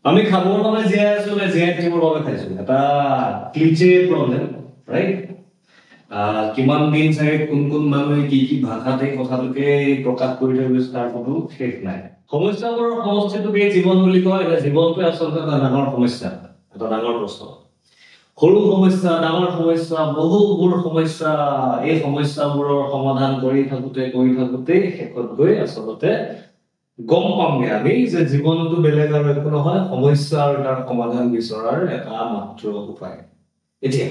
আমি খাবৰ বাবে জীয়াই আছো নে জীয়াই থাকিবৰ বাবে খাইছো এটা ক্লিচে প্ৰবলেম ৰাইট কিমান দিন চাগে কোন কোন মানুহে কি ভাষাতে কথাটোকে প্ৰকাশ কৰি থৈ গৈছে তাৰ কোনো শেষ নাই সমস্যাবোৰৰ সমষ্টিটোকে জীৱন বুলি কয় এটা জীৱনটোৱে আচলতে এটা ডাঙৰ সমস্যা এটা ডাঙৰ প্ৰশ্ন সৰু সমস্যা ডাঙৰ সমস্যা বহুবোৰ সমস্যা এই সমস্যাবোৰৰ সমাধান কৰি থাকোতে শেষত গৈ আচলতে গম পামগে আমি যে জীৱনটো বেলেগ আৰু একো নহয় সমস্যা আৰু তাৰ সমাধান বিচৰাৰ এটা মাত্ৰ উপায় এতিয়া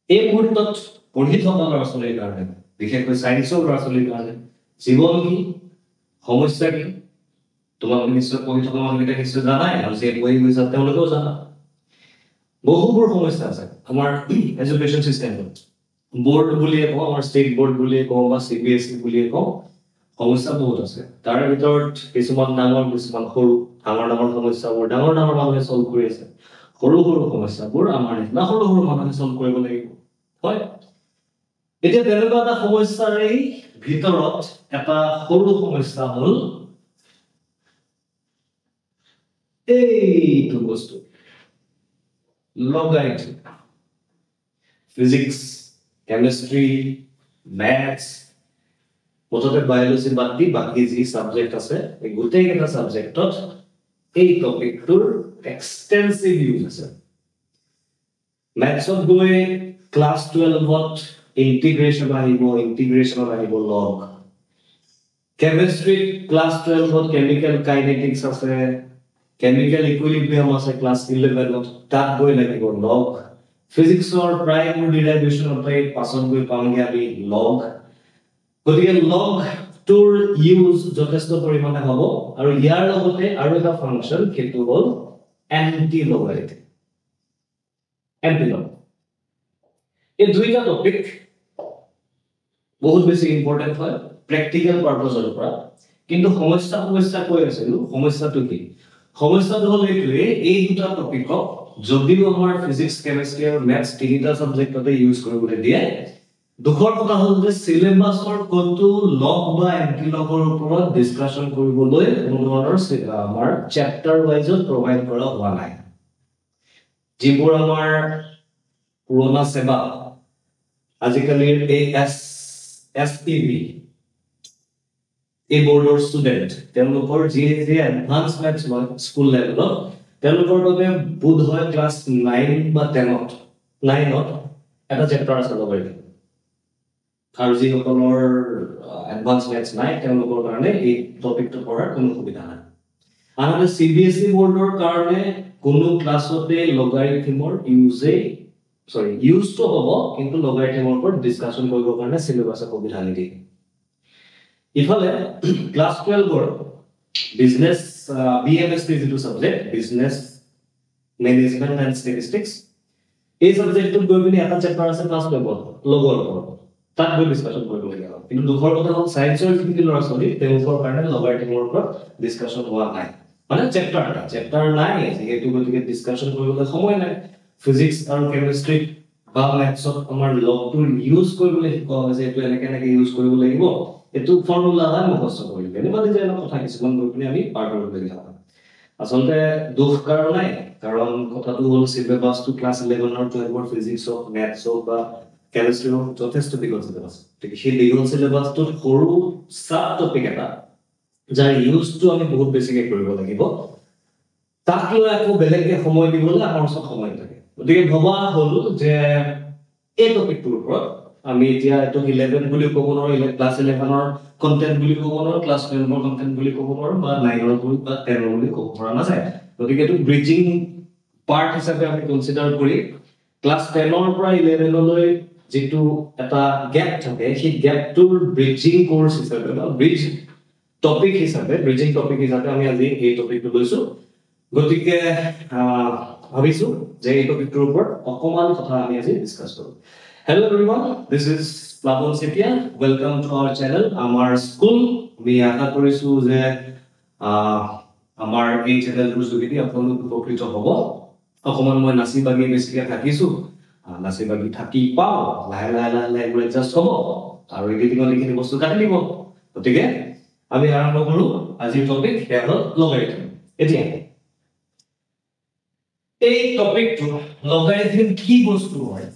এই মুহূৰ্তত পঢ়ি থকা ল'ৰা ছোৱালীৰ কাৰণে বিশেষকৈ চাইন্সৰ ল'ৰা ছোৱালীৰ কাৰণে জীৱন কি সমস্যা কি তোমালোকে নিশ্চয় পঢ়ি থকা মানুহকেইটা নিশ্চয় জানাই আৰু যে পঢ়ি গৈছা তেওঁলোকেও জানা বহুবোৰ সমস্যা আছে আমাৰ এডুকেশ্যন চিষ্টেমত বোৰ্ড বুলিয়ে কওঁ আমাৰ ষ্টেট বোৰ্ড বুলিয়ে কওঁ বা CBSE বুলিয়ে কওঁ সমস্যা বহুত আছে তাৰ ভিতৰত কিছুমান ডাঙৰ কিছুমান সৰু ডাঙৰ সমস্যাবোৰ ডাঙৰ মানুহে সলভ কৰি আছে সৰু সমস্যাবোৰ আমাৰ নিচিনা সৰু মানুহে সলভ কৰিব লাগিব হয় এতিয়া তেনেকুৱা এটা সমস্যাৰ ভিতৰত এটা সৰু সমস্যা হ'ল এইটো বস্তু logarithm physics chemistry maths মুঠতে বায়োলজি বাদ দি বাকি যি সাবজেক্ট আছে এই গোটেই কেইটা সাবজেক্টত এই টপিকটোৰ এক্সটেন্সিভ ইউজ আছে mathsত গৈ ক্লাস 12ত ইন্টিগ্ৰেশন আহিব log chemistry ক্লাস 12ত কেমিক্যাল কাইনেটিক্স আছে chemical equilibrium আছে ক্লাস 11ত তাত গৈ লাগিব log physicsৰ প্ৰাইম ডেৰিভেশ্যন অফ পাছত গৈ পামগে আমি log গতিকে log টোৰ ইউজ যথেষ্ট পৰিমাণে হ'ব আৰু ইয়াৰ লগতে আৰু এটা ফাংচন সেইটো হ'ল এন্টি লগাৰিথম এই দুইটা টপিক বহুত বেছি ইম্পৰ্টেন্ট হয় প্ৰ্যাকটিক্যাল পাৰপাসৰ পৰা কিন্তু সমস্যা কৈ আছিলো সমস্যাটো কি সমস্যাটো হ'ল এইটোৱে এই দুটা টপিকক যদিও আমাৰ ফিজিক্স কেমিষ্ট্ৰি আৰু ম্যাথছ তিনিটা সাবজেক্টতে ইউজ কৰিবলৈ দিয়ে দুখৰ কথা হ'ল যে সিলেবাসৰ কোনটো লগ বা এন্টি লগৰ ওপৰত ডিসকাশন কৰিবলৈ কোনো ধৰণৰ আমাৰ চেপ্টাৰ ওয়াইজত প্ৰভাইড কৰা হোৱা নাই যিবোৰ আমাৰ পুৰণা সেৱা আজিকালিৰ SPB এই বোৰ্ডৰ ষ্টুডেন্ট তেওঁলোকৰ যি এডভান্স মেথছ লয় স্কুল লেভেলত তেওঁলোকৰ বাবে বোধ হয় ক্লাস 9 বা 10ত এটা চেপ্টাৰ আছে লগাৰিথম আৰু যিসকলৰ এডভান্স মেথছ নাই তেওঁলোকৰ কাৰণে এই টপিকটো পঢ়াৰ কোনো সুবিধা নাই আনহাতে CBSE বোৰ্ডৰ কাৰণে কোনো ক্লাছতে লগাৰিথমৰ ইউজটো হ'ব কিন্তু লগাৰিথমৰ ওপৰত ডিসকাশন কৰিবৰ কাৰণে সিলেবাসে সুবিধা নিদিয়ে ইফালে ক্লাস 12ৰ বিজনেস BMST যেটো subject business management and statistics এই সাবজেক্টত গৈ পিনি এটা চেপ্টাৰ আছে ক্লাস 12 লগৰ ওপৰত তাত গৈ ডিসকাশন কৰিব লাগিব কিন্তু দুখৰ কথা হ'ল সায়েন্সৰ যিটো ল'ৰা ছোৱালী তেওঁলোকৰ কাৰণে লগাৰিথমৰ ওপৰত ডিসকাশন হোৱা নাই মানে চেপ্টাৰ নাই যেহেতু গতিকে ডিসকাশন কৰিবলৈ সময় নাই ফিজিক্স আৰু কেমিষ্ট্ৰি বা ম্যাথছত আমাৰ লগটোৰ ইউজ কৰিবলৈ শিকোৱা হৈছে এটো এনেকে ইউজ কৰিব লাগিব এটো ফৰ্মুলা হয় মুখস্থ কৰিব এনেবা যে এটা কথা কিছুমান গৈ পিনি আমি পাৰ কৰিব লাগিব আসলতে দুখ কাৰণে কাৰণ কথাটো হ'ল সিলেবাসটো ক্লাস 11 12 ফিজিক্স অফ ম্যাথছ বা কেমিষ্ট্ৰি যথেষ্ট দীঘল সিলেবাস ঠিক সেই দীঘল সিলেবাসটো সৰু সাব টপিক এটা যাৰ ইউজটো আমি বহুত বেছিকে কৰিব লাগিব তাক লৈ আকৌ বেলেগে সময় দিবলৈ আমাৰ ওচৰত সময় থাকে গতিকে ভবা হ'ল যে এই টপিকটোৰ ওপৰত আমি এতিয়া এটো 11 বুলি ক'ব নোৱাৰো ক্লাস 11ৰ কন্টেন্ট বুলি ক'ব নোৱাৰো ক্লাস 12ৰ কন্টেন্ট বুলি ক'ব নোৱাৰো বা 9ৰ বুলি বা 10ৰ বুলি ক'ব পৰা নাযায় গতিকে এটো ব্ৰিজিং পাৰ্ট হিচাপে আমি কনসিডাৰ কৰি ক্লাস 10ৰ পৰা 11লৈ যেটো এটা গ্যাপ থাকে সেই গ্যাপটোৰ ব্ৰিজিং কোৰ্স হিচাপে বা ব্ৰিজিং টপিক হিচাপে আমি আজি এই টপিকটো লৈছো গতিকে ভাবিছো যে এই টপিকটোৰ ওপৰত অকমান কথা আমি আজি ডিসকাস কৰো Hello everyone, this is Plavon Setia. Welcome to our channel, Amar School. We আশা কৰিছো যে আমাৰ এই চেনেলটোৰ যোগেদি আপোনালোক উপকৃত হ'ব অকমান মই নাচিবাগি বেছিকে থাকিছো নাচিবাগি থাকি পাও লাহে এডজাস্ট হ'ব আৰু এডিটিঙৰ লিখিনি বস্তু কাটি দিব গতিকে আমি আৰম্ভ কৰো আজিৰ টপিক হ'ল লগাৰিথম এতিয়া এই টপিকটো লগাৰিথম কি বস্তু হয়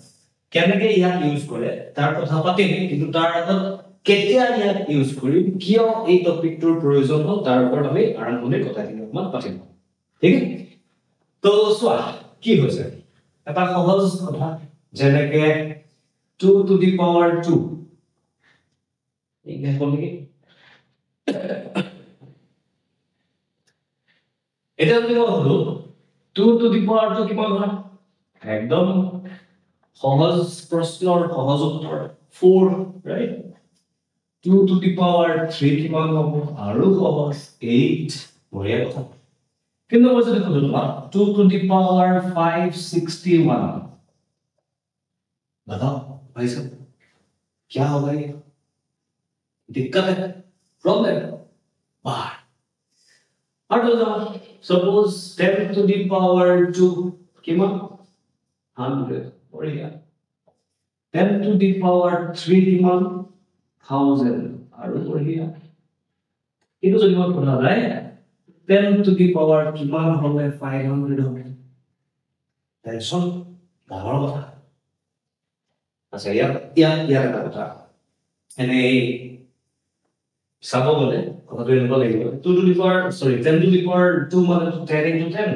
কেনেকৈ ইয়াক ইউজ কৰে তাৰ কথা পাতিম কিন্তু তাৰ আগত কেতিয়া ইয়াক ইউজ কৰিম কিয় এই টপিকটোৰ প্ৰয়োজন হ'ল তাৰ ওপৰত আমি আৰম্ভণিৰ কথাখিনি অকমান পাতিম ঠিক আছে তো চোৱা কি হৈছে এটা সহজ কথা যেনেকে 2 to the power 2 ইংলিছ বল নেকি এটা যদি হলো 2 to the power 2 কিমান হয় একদম সহজ প্ৰশ্নৰ সহজ উত্তৰ 4 right 2 to the power 3 কিমান হ'ব আৰু সহজ 8 বঢ়িয়া কথা কিন্তু মই যদি কলো 2 to the power 561 बताओ भाई साहब क्या होगा ये दिक्कत है प्रॉब्लम बाहर और सपोज 10 to the power 2 किमान 100 बढ़िया 10 to the power 3 किमान 1000 और बढ़िया इनको जो नियम पढ़ा रहा है 10 to the power किमान होगा 500 होगा टेंशन डावर होगा अच्छा यार এটা কথা এনে সাবো বলে কথাটো এনেকুৱা লাগিব 2 to the power sorry 10 to the power 2 মানে 10 into 10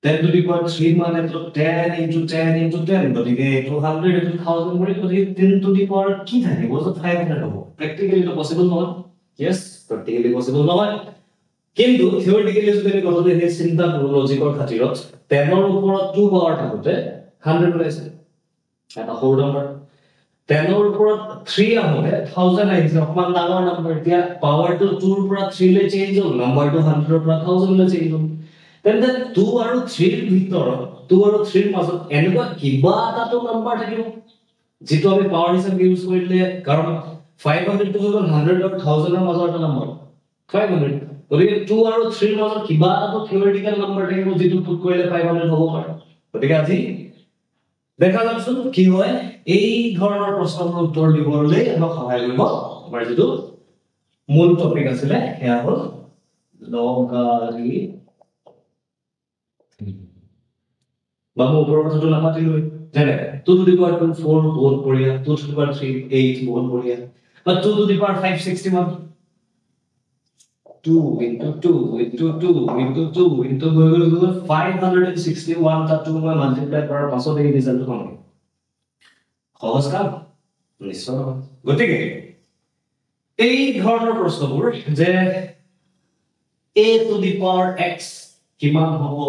10 to the power 3 মানে 10 into 10 into 10 গতিকে 200 into 1000 কৰি গতিকে 10 to the power কি থাকে বলতো 500 হ'ব প্র্যাকটিক্যালি তো পসিবল নহয় yes প্র্যাকটিক্যালি পসিবল নহয় কিন্তু থিওরিটিক্যালি যদি আমি কথাটো এনে চিন্তা কৰো লজিকৰ খাতিৰত 10 ৰ ওপৰত 2 পাৱাৰ থাকোতে 100 ওলাইছে এটা হোল নাম্বাৰ 10 ৰ ওপৰত 3 আহোতে 1000 আহিছে অকমান ডাঙৰ নাম্বাৰ এতিয়া পাৱাৰটো 2 ৰ পৰা 3 লৈ চেঞ্জ হ'ল নাম্বাৰটো 100 ৰ পৰা 1000 লৈ চেঞ্জ হ'ল তেন্তে 2 আৰু 3 ৰ ভিতৰত 2 আৰু 3 ৰ মাজত এনেকুৱা কিবা এটা নাম্বাৰ থাকিব যেটো আমি পাৱাৰ হিচাপে ইউজ কৰিলে কাৰণ 500 টো হ'ল 100 আৰু 1000 ৰ মাজৰ এটা নাম্বাৰ 500 গতিকে 2 আৰু 3 ৰ মাজত কিবা এটা থিওৰিটিক্যাল নাম্বাৰ থাকিব যেটো পুট কৰিলে 500 হ'ব পাৰে গতিকে আজি দেখা যাওকচোন কি হয় এই ধৰণৰ প্ৰশ্নৰ উত্তৰ দিবলৈ আমাক সহায় কৰিব আমাৰ যেটো মূল টপিক আছিল এয়া হ'ল লগাৰিথম বাবু ওপৰৰ কথাটো নাপাতিলৈ যেনে 2 to the power 2 4 বহুত বঢ়িয়া 2 to the power 3 8 বহুত বঢ়িয়া but 2 to the power 561 2 into 2 into 2 into 2 into 561 টা 2 মই মাল্টিপ্লাই কৰাৰ পাছত এই ৰিজাল্টটো পাম সহজ কাম নিশ্চয় গতিকে এই ধৰণৰ প্ৰশ্নবোৰ যে a to the power x কিমান হ'ব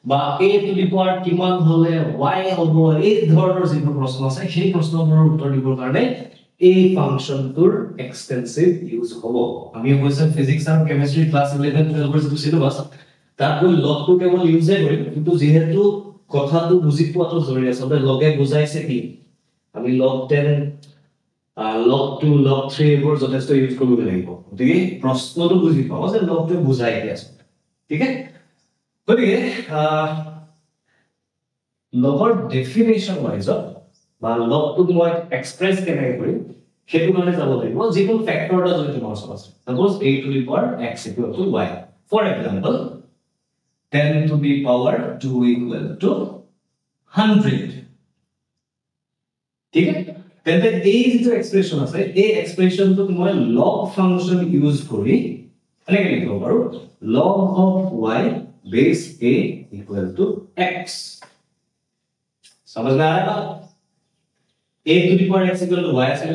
বা a to the power কিমান হলে y হ'ব এই ধৰণৰ যিবোৰ প্ৰশ্ন আছে সেই প্ৰশ্নবোৰৰ উত্তৰ দিবৰ কাৰণে এই ফাংশনটোৰ এক্সটেনসিভ ইউজ হ'ব আমি অৱশ্যে ফিজিক্স আৰু কেমিষ্ট্ৰি ক্লাস 11 12 ৰ যিটো সিলেবাস তাত লগটো কেৱল ইউজে কৰিম কিন্তু যেহেতু কথাটো বুজি পোৱাটো জৰুৰী আছে লগে বুজাইছে কি আমি লগ 10 লগ 2 লগ 3 এবোৰ যথেষ্ট ইউজ কৰিব লাগিব গতিকে প্ৰশ্নটো বুজি পাব যে লগটো বুজাই কি আছে ঠিক আছে গতিকে লগৰ ডেফিনেশন ওয়াইজ বা লগটো মই এক্সপ্ৰেছ কেনেকৈ কৰিম সেইটো কাৰণে যাব লাগিব যিকোনো ফ্যাক্টৰ এটা যদি তোমাৰ ওচৰত আছে suppose a to the power x equal to y for example 10 to the power 2 equal to 100 ঠিক আছে তেন্তে এই যিটো এক্সপ্ৰেছন আছে এই এক্সপ্ৰেছনটো মই লগ ফাংচন ইউজ কৰি এনেকৈ লিখিব পাৰো log of y base a equal to x समझ में आ रहा है a to the power x equal to y আছে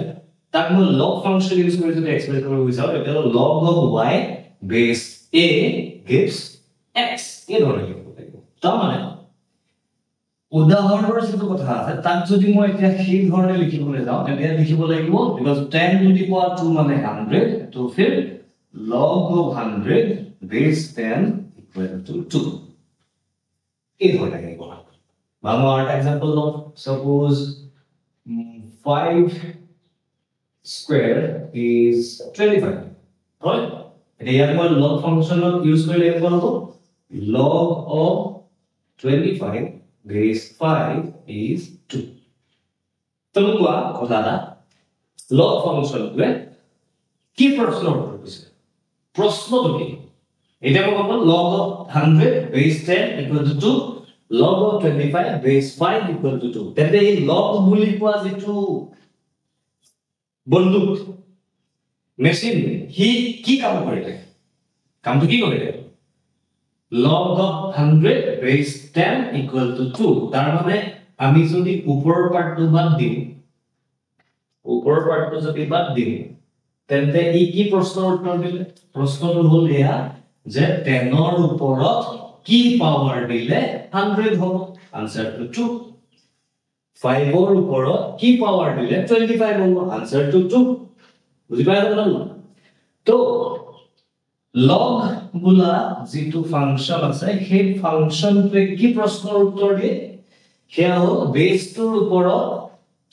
তাক মই log ফাংচন ইউজ কৰি যদি এক্সপ্ৰেছ কৰিব বিচাৰো এটা log of y base a gives x এই ধৰণে লিখিব লাগিব তাৰ মানে উদাহৰণৰ যিটো কথা আছে তাক যদি মই এতিয়া সেই ধৰণে লিখিবলৈ যাওঁ তেতিয়া লিখিব লাগিব because 10 to the power 2 মানে 100 তো फिर log of 100 base 10 equal to 2 এই ধৰণে লিখিব One more example of suppose 5 square is 25 right here we log function use kore log of 25 base 5 is 2 तमकुआ खोदादा log function में की प्रश्न प्रश्न এটা কত log of 100 base 10 equal to 2 log of 25 base 5 equal to 2 তেন্তে এই log বুলি কোৱা যেটো বন্দুক মেচিন হি কি কাম কৰিলে কামটো কি কৰিলে log of 100 base 10 equal to 2 তাৰ মানে আমি যদি উপৰৰ পাৰ্টটো বাদ দিম উপৰৰ পাৰ্টটো যদি বাদ দিম তেন্তে ই কি প্ৰশ্নৰ উত্তৰ দিলে প্ৰশ্নটো হ'ল এয়া যে 10 ৰ ওপৰত কি পাৱাৰ দিলে 100 হ'ব আনসাৰটো 2 5 ৰ ওপৰত কি পাৱাৰ দিলে 25 হ'ব আনসাৰটো 2 বুজি পাইছা না তো log বোলা যেটো ফাংশন আছে সেই ফাংশনটোৱে কি প্ৰশ্নৰ উত্তৰ দিয়ে হেয়া হ'ল বেসটোৰ ওপৰত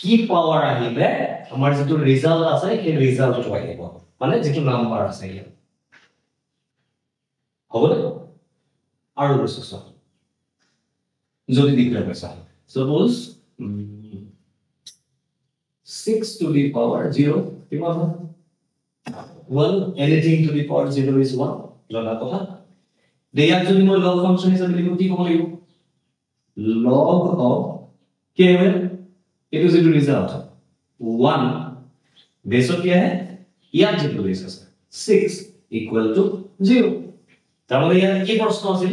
কি পাৱাৰ আহিলে আমাৰ যেটো ৰিজাল্ট আছে সেই ৰিজাল্টটো আহিব মানে যেটো নাম্বাৰ আছে ইয়াত হবে আৰু বেসছ যদি ডিক্লেয়াৰ কৰিছা suppose 6 to the power 0 কিমান 1 anything to the power 0 is 1 জানা কথা দেয়াক যদি মই লগ ফাংশন হিচাপে লিখো কি ক'ব লাগিব log of केवल it is the result 1 base of क्या है यार जितने बेस है 6 equal to 0 তাহলে ইয়ার কি প্রশ্ন আছিল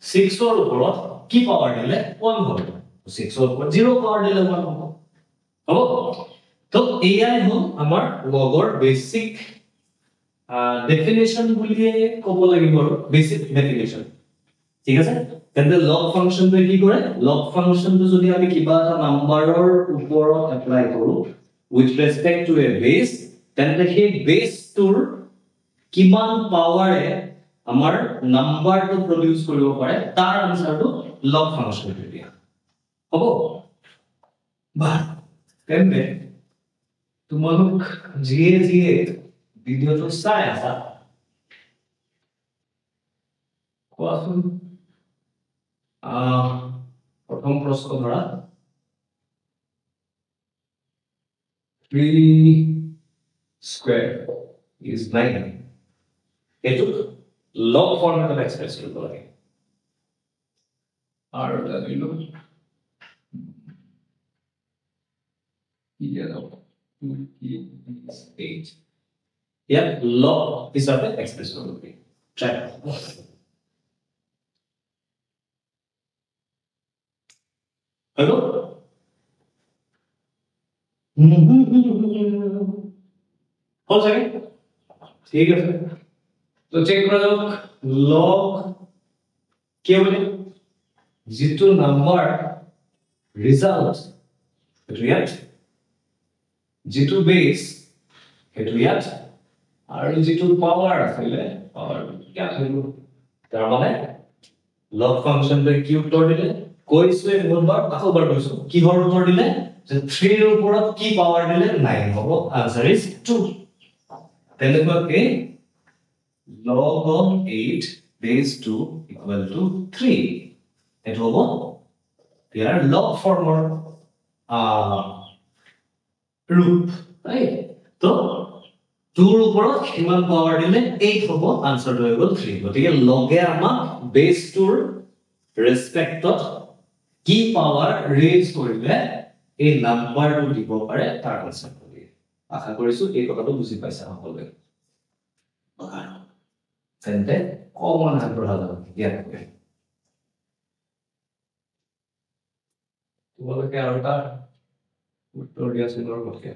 6 এর উপর কি পাওয়ার দিলে 1 হবে 6 এর উপর 0 পাওয়ার দিলে 1 হবে হবো তো এআই হল আমার লগৰ বেসিক ডেফিনেশন বুলিয়ে ক'ব লাগিব বেসিক ডেফিনেশন ঠিক আছে তেন্তে লগ ফাংশনটো কি কৰে লগ ফাংশনটো যদি আমি কিবা এটা নাম্বাৰৰ ওপৰত এপ্লাই কৰো উইথ ৰেসপেক্ট টু এ বেস তেন্তে সেই বেসটোৰ কিমান পাৱাৰে আমাৰ নাম্বাৰটো প্ৰডিউস কৰিব পাৰে তাৰ আনসাৰটো লগ ফাংশনটো দিয়া হ'ব বা তেন্তে তোমালোক জিয়ে ভিডিওটো চাই আছা কোৱাচোন प्रथम प्रश्न धरा 3 square is 9 एटु log फॉर्मेट में एक्सप्रेस करबो लागे r दिलो ये दाও 2 is 8 या log हिसाबे एक्सप्रेस करबो लागे ट्राई हेलो हो सके ठीक है फिर तो चेक करा जाओ log क्या बोले जितु नंबर रिजल्ट रिएक्ट जितु बेस रिएक्ट और जितु पावर आছিলে पावर क्या হলো তার মানে log ফাংশন তে কি উত্তর দিলে কৈছে বহুতবাৰ আকবাৰ কৈছো কি হৰ উত্তৰ দিলে যে 3 ৰ ওপৰত কি পাৱাৰ দিলে 9 হ'ব আনসাৰ ইজ 2 তেনেকৈ log of 8 base 2 equal to 3 এটো হ'ব ইয়াৰ log ফৰ্মৰ ৰূপ ৰাইট তো 2 ৰ ওপৰত কিমান পাৱাৰ দিলে 8 হ'ব আনসাৰটো হৈ গ'ল 3 গতিকে লগে আমাক বেস 2 ৰ ৰেসপেক্টত কি পাৱাৰ ৰেজ কৰিলে এই নাম্বাৰটো দিব পাৰে তাৰ আনসাৰ কৰি আশা কৰিছো এই কথাটো বুজি পাইছা সকলোৱে তেন্তে কমন আনসাৰ হ'ব ইয়াত তোমালোকে আৰু এটা উত্তৰ দিয়া চিনৰ মতে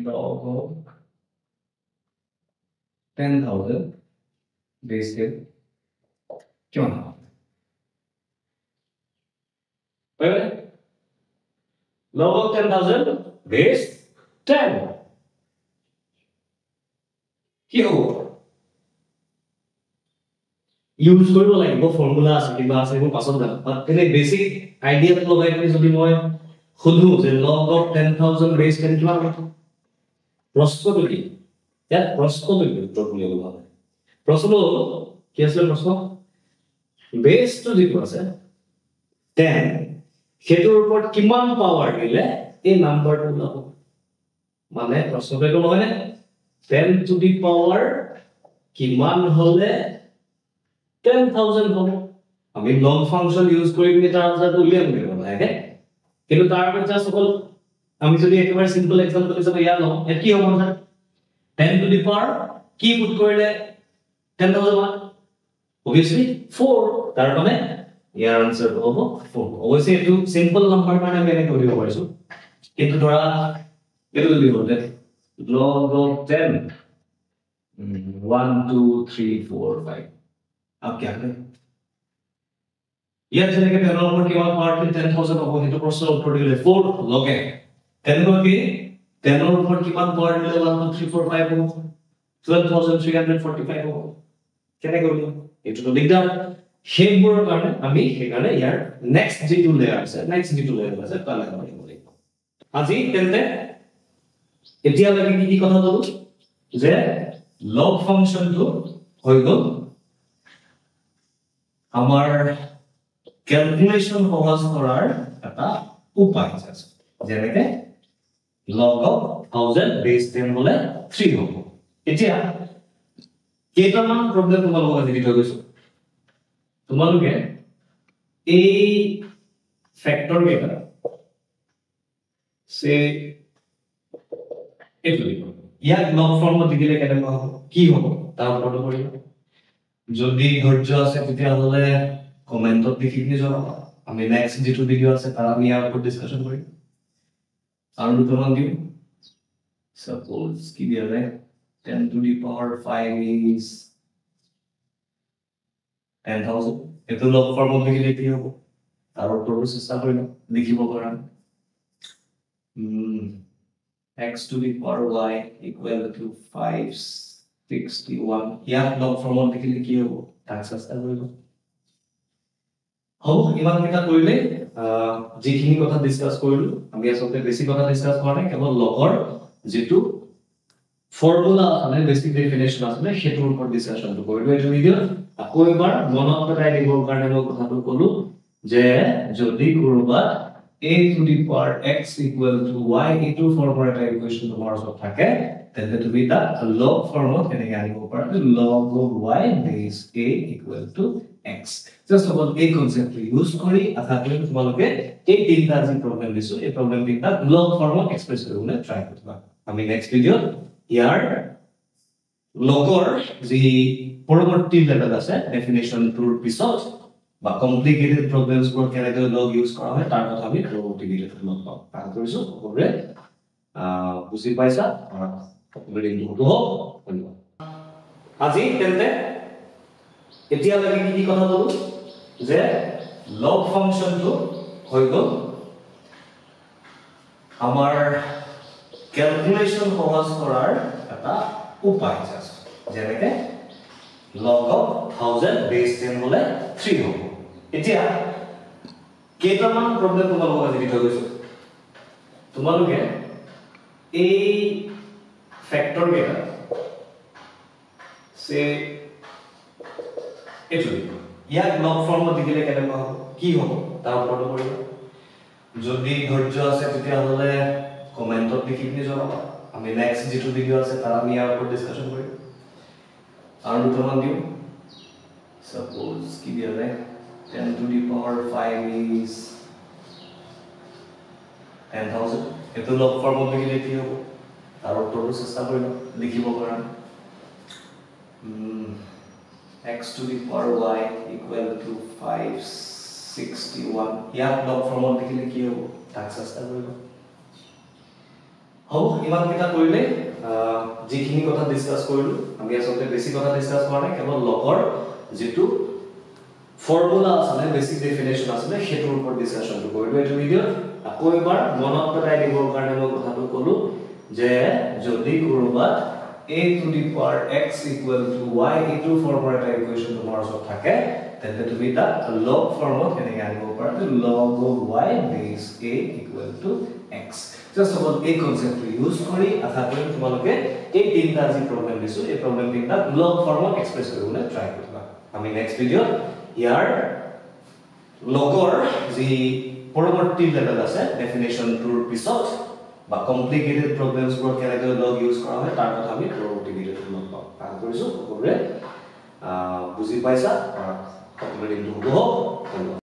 log of 10,000 base 10 কিমান হ'ব log of 10,000 base 10 কি হ'ব ইউজ কৰিব লাগিব ফৰ্মুলা আছে কিবা আছে মই পাছত জানো বাট এনে বেসিক আইডিয়া লগাই কৰি যদি মই খুদু যে log of 10,000 base 10 কিমান হ'ব প্ৰশ্নটো কি ইয়াত প্ৰশ্নটো কি উত্তৰ বুলি ক'ব লাগে প্ৰশ্ন কি আছে প্ৰশ্ন বেসটো যিটো আছে 10 হেতুৰ ওপৰত কিমান পাৱাৰ দিলে এই নাম্বাৰটো ওলাব মানে প্ৰশ্নটো নহয় নে 10 to the power কিমান হলে 10000 হ'ব আমি লগ ফাংশন ইউজ কৰি পিনে তাৰ আনসাৰটো উলিয়াম লাগে কিন্তু তাৰ আগত জাস্ট অকল আমি যদি একেবাৰে সিম্পল এক্সাম্পল হিচাপে ইয়াৰ লওঁ এত কি হ'ব আনসাৰ 10 টু দি পাৱাৰ কি পুট কৰিলে 10000 হয় obviously 4 তাৰ মানে ইয়াৰ আনসাৰ হ'ব 4 obviously এটো সিম্পল নাম্বাৰ কাৰণে আমি এনে কৰিব পাৰিছো কিন্তু ধৰা এটো যদি হলে log of 10 1 2 3 4 5 अब क्या करें ইয়াত যেনেকে 10 ৰ ওপৰত কিমান পাৱাৰ 10000 হ'ব হেতু প্ৰশ্নৰ উত্তৰ দিলে 4 লগে 10 ৰ কি 10 ৰ ওপৰত কিমান পাৱাৰ দিলে 1 2 3 4 5 হ'ব 12345 হ'ব কেনে কৰিম এটো দিগদাৰ সেইবোৰৰ কাৰণে আমি সেইকাৰণে ইয়াৰ নেক্সট যেটো লেয়াৰ আছে তালে কৰিব লাগিব আজি তেন্তে এতিয়া লাগি কি কথা বলু যে লগ ফাংশনটো হৈ গল আমাৰ ক্যালকুলেশন সহজ কৰাৰ এটা উপায় আছে যেনেকে log of 1000 base 10 হলে 3 হ'ব এতিয়া কেইটামান প্ৰবলেম তোমালোকক আজি দিতে গৈছো তোমালোকে এই ফ্যাক্টৰ কেইটা সে এটো ইয়াক লগ ফৰ্মত দিলে কেনেকুৱা হ'ব কি হ'ব তাৰ ওপৰত কৰিব যদি ধৈৰ্য আছে তেতিয়া হলে কমেন্টত লিখি দিলে জনাবা আমি নেক্সট যেটো ভিডিও আছে তাৰ আমি ইয়াৰ ওপৰত ডিসকাশন কৰিম আৰু দুটামান দিম suppose কি দিয়া যায় 10 to the power 5 is 10000 এটো লগ ফৰ্মত লিখিলে কি হ'ব তাৰ ওপৰত চেষ্টা কৰিম লিখিব পৰা x to the power y equal to 561 ইয়াক লগ ফৰ্মত লিখিলে কি হ'ব তাক চেষ্টা কৰিম হ'ব ইমান কিটা কৰিলে যিখিনি কথা ডিসকাস কৰিলো আমি আসলে বেছি কথা ডিসকাস কৰা নাই কেৱল লগৰ যেটো ফৰ্মুলা আছে বেসিক ডেফিনেশন আছে সেটোৰ ওপৰত ডিসকাশনটো কৰিলো এই ভিডিও আকৌ এবাৰ মনত পেলাই দিবৰ কাৰণে মই কথাটো কলো যে যদি কৰবাত a to the power x equal to y এটো ফৰ্মুলা এটা ইকুয়েশন তোমাৰ ওচৰত থাকে তেন্তে তুমি তা লগ ফৰ্মত কেনেকৈ আনিব পাৰা log of y base a equal to x just about a concept use কৰি আশা কৰি তোমালোকে এই তিনটা যি প্ৰবলেম দিছো এই প্ৰবলেম তিনটা লগ ফৰ্মত এক্সপ্ৰেছ কৰিবলৈ ট্ৰাই কৰিবা আমি নেক্সট ভিডিও ইয়াৰ লগৰ যি পৰৱৰ্তী লেভেল আছে ডেফিনেশন টুৰ পিছত বা কমপ্লিকেটেড প্ৰবলেমছ বোৰ কেনেকৈ লগ ইউজ কৰা হয় তাৰ কথা আমি পৰৱৰ্তী ভিডিওত লগ পাম আশা কৰিছো সকলোৱে বুজি পাইছা ভিডিওটো হতো ধন্যবাদ আজি তেন্তে এতিয়া লাগি কি কথা বলু যে লগ ফাংশনটো হৈ গল আমাৰ ক্যালকুলেশন সহজ কৰাৰ এটা উপায় আছে যেনেকে log of 1000 base 10 হলে 3 হ'ব এতিয়া কেইটামান প্ৰবলেম তোমালোকক আজি দিতে গৈছো তোমালোকে এই ফ্যাক্টৰ কেইটা সে এটো ইয়াক লগ ফৰ্মত দিলে কেনেকুৱা হ'ব কি হ'ব তাৰ ওপৰত কৰিব যদি ধৈৰ্য আছে তেতিয়া হলে কমেন্টত লিখি দিলে জনাবা আমি নেক্সট যেটো ভিডিও আছে তাৰ আমি ইয়াৰ ওপৰত ডিসকাশন কৰিম আৰু দুটামান দিম suppose কি দিয়া যায় 10 to the power 5 is 10000 এটো লগ ফৰ্মত লিখিলে কি হ'ব তাৰ ওপৰত চেষ্টা কৰিম লিখিব পৰা x to the power y equal to 561 ইয়াক লগ ফৰ্মত লিখিলে কি হ'ব তাক চেষ্টা কৰিম হ'ব ইমান কিটা কৰিলে যিখিনি কথা ডিসকাস কৰিলো আমি আসলে বেছি কথা ডিসকাস কৰা নাই কেৱল লগৰ যেটো ফৰ্মুলা আছে বেসিক ডেফিনেশন আছে সেটোৰ ওপৰত ডিসকাশনটো কৰিলো এই ভিডিও আকৌ এবাৰ মনত পেলাই দিবৰ কাৰণে মই কথাটো কলো যে যদি কৰবাত a to the power x equal to y এটো ফৰ্মুলা এটা ইকুয়েশন তোমাৰ ওচৰত থাকে তেন্তে তুমি তা লগ ফৰ্মত কেনেকৈ আনিব পাৰা log of y base a equal to x just about a concept use কৰি আশা কৰি তোমালোকে এই তিনটা যি প্ৰবলেম দিছো এই প্ৰবলেম তিনটা লগ ফৰ্মত এক্সপ্ৰেছ কৰিবলৈ ট্ৰাই কৰিবা আমি নেক্সট ভিডিও ইয়াৰ লগৰ যি পৰৱৰ্তী লেভেল আছে ডেফিনেশন টুৰ পিছত বা কমপ্লিকেটেড প্ৰবলেমছবোৰ কেনেকৈ লগ ইউজ কৰা হয় তাৰ কথা আমি পৰৱৰ্তী ভিডিঅ'টোত লগ পাম। আশা কৰিছোঁ সকলোৱে বুজি পাইছা। সকলোৰে দিনটো শুভ হওক। ধন্যবাদ।